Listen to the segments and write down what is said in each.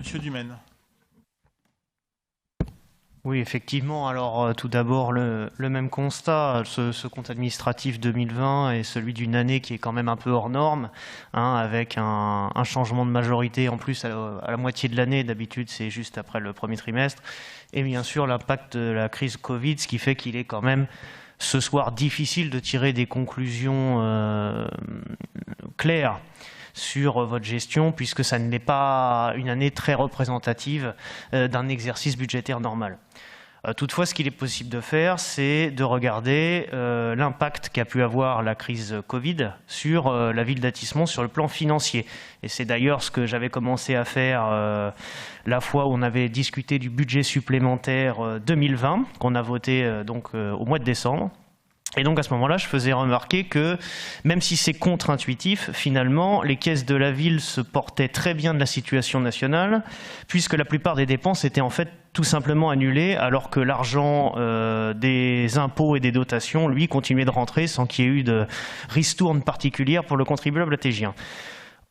Monsieur Dumaine. Oui, effectivement. Alors, tout d'abord, le même constat. Ce compte administratif 2020 est celui d'une année qui est quand même un peu hors norme, hein, avec un changement de majorité en plus à la moitié de l'année. D'habitude, c'est juste après le premier trimestre. Et bien sûr, l'impact de la crise Covid, ce qui fait qu'il est quand même ce soir difficile de tirer des conclusions claires sur votre gestion, puisque ça n'est pas une année très représentative d'un exercice budgétaire normal. Toutefois, ce qu'il est possible de faire, c'est de regarder l'impact qu'a pu avoir la crise Covid sur la ville d'Athis-Mons sur le plan financier. Et c'est d'ailleurs ce que j'avais commencé à faire la fois où on avait discuté du budget supplémentaire 2020, qu'on a voté donc au mois de décembre. Et donc à ce moment-là, je faisais remarquer que même si c'est contre-intuitif, finalement, les caisses de la ville se portaient très bien de la situation nationale, puisque la plupart des dépenses étaient en fait tout simplement annulées, alors que l'argent des impôts et des dotations, lui, continuait de rentrer sans qu'il y ait eu de ristourne particulière pour le contribuable atésien.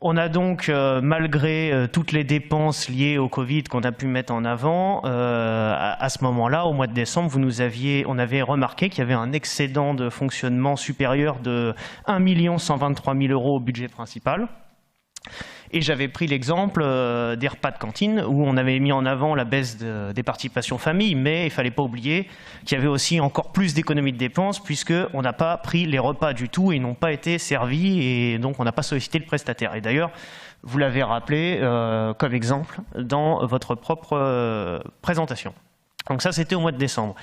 On a donc, malgré toutes les dépenses liées au Covid qu'on a pu mettre en avant, à ce moment-là, au mois de décembre, on avait remarqué qu'il y avait un excédent de fonctionnement supérieur de 1 123 000 € au budget principal. Et j'avais pris l'exemple des repas de cantine où on avait mis en avant la baisse des participations famille, mais il ne fallait pas oublier qu'il y avait aussi encore plus d'économies de dépenses puisqu'on n'a pas pris les repas du tout et n'ont pas été servis et donc on n'a pas sollicité le prestataire. Et d'ailleurs, vous l'avez rappelé comme exemple dans votre propre présentation. Donc ça, c'était au mois de décembre.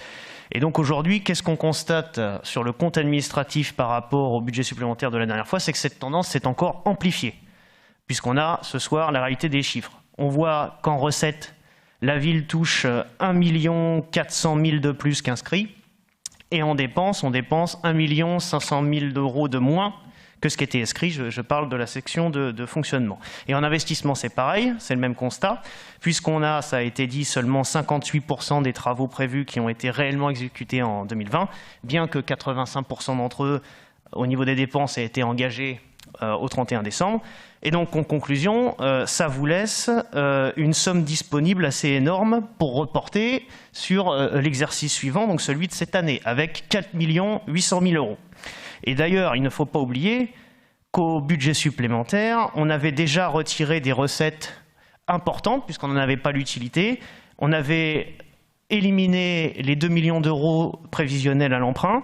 Et donc aujourd'hui, qu'est-ce qu'on constate sur le compte administratif par rapport au budget supplémentaire de la dernière fois? C'est que cette tendance s'est encore amplifiée, puisqu'on a ce soir la réalité des chiffres. On voit qu'en recettes, la ville touche 1 400 000 de plus qu'inscrits, et en dépenses, on dépense 1 500 000 € de moins que ce qui était inscrit. Je parle de la section de fonctionnement. Et en investissement, c'est pareil, c'est le même constat, puisqu'on a, ça a été dit, seulement 58% des travaux prévus qui ont été réellement exécutés en 2020, bien que 85% d'entre eux, au niveau des dépenses, aient été engagés au 31 décembre. Et donc, en conclusion, ça vous laisse une somme disponible assez énorme pour reporter sur l'exercice suivant, donc celui de cette année, avec 4 800 000 €. Et d'ailleurs, il ne faut pas oublier qu'au budget supplémentaire, on avait déjà retiré des recettes importantes, puisqu'on n'en avait pas l'utilité. On avait éliminé les 2 millions d'euros prévisionnels à l'emprunt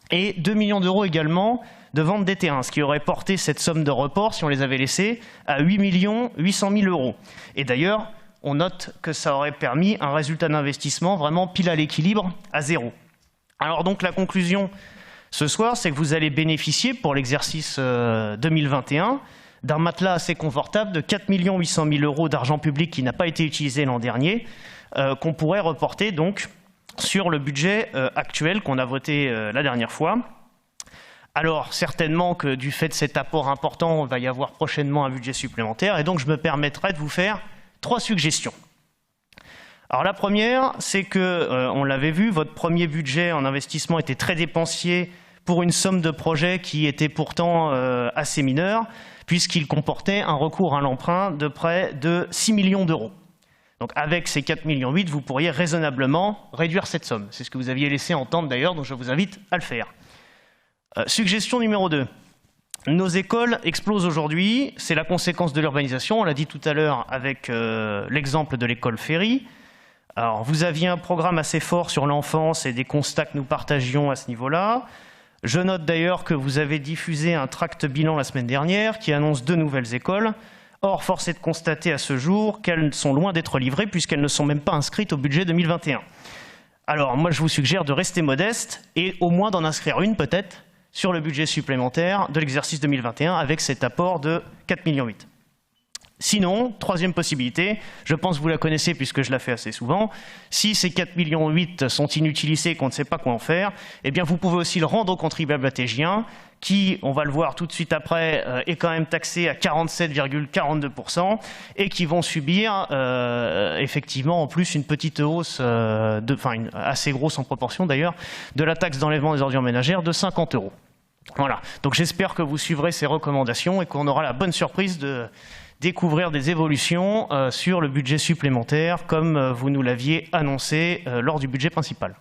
et 2 millions d'euros également de vente des terrains, ce qui aurait porté cette somme de report, si on les avait laissés, à 8 800 000 €. Et d'ailleurs, on note que ça aurait permis un résultat d'investissement vraiment pile à l'équilibre, à zéro. Alors donc la conclusion ce soir, c'est que vous allez bénéficier pour l'exercice 2021 d'un matelas assez confortable de 4 800 000 € d'argent public qui n'a pas été utilisé l'an dernier, qu'on pourrait reporter donc sur le budget actuel qu'on a voté la dernière fois. Alors, certainement que du fait de cet apport important, il va y avoir prochainement un budget supplémentaire. Et donc, je me permettrai de vous faire 3 suggestions. Alors, la première, c'est que, on l'avait vu, votre premier budget en investissement était très dépensier pour une somme de projets qui était pourtant assez mineure, puisqu'il comportait un recours à l'emprunt de près de 6 millions d'euros. Donc, avec ces 4,8 millions, vous pourriez raisonnablement réduire cette somme. C'est ce que vous aviez laissé entendre d'ailleurs, donc je vous invite à le faire. Suggestion numéro 2. Nos écoles explosent aujourd'hui, c'est la conséquence de l'urbanisation, on l'a dit tout à l'heure avec l'exemple de l'école Ferry. Alors, vous aviez un programme assez fort sur l'enfance et des constats que nous partagions à ce niveau-là. Je note d'ailleurs que vous avez diffusé un tract bilan la semaine dernière qui annonce 2 nouvelles écoles. Or, force est de constater à ce jour qu'elles sont loin d'être livrées puisqu'elles ne sont même pas inscrites au budget 2021. Alors, moi, je vous suggère de rester modeste et au moins d'en inscrire une peut-être sur le budget supplémentaire de l'exercice 2021 avec cet apport de 4,8 millions. Sinon, troisième possibilité, je pense que vous la connaissez puisque je la fais assez souvent, si ces 4,8 millions sont inutilisés et qu'on ne sait pas quoi en faire, eh bien vous pouvez aussi le rendre aux contribuables athégiens qui, on va le voir tout de suite après, est quand même taxé à 47,42% et qui vont subir effectivement en plus une petite hausse, assez grosse en proportion d'ailleurs, de la taxe d'enlèvement des ordures ménagères de 50 €. Voilà, donc j'espère que vous suivrez ces recommandations et qu'on aura la bonne surprise de découvrir des évolutions sur le budget supplémentaire, comme vous nous l'aviez annoncé lors du budget principal.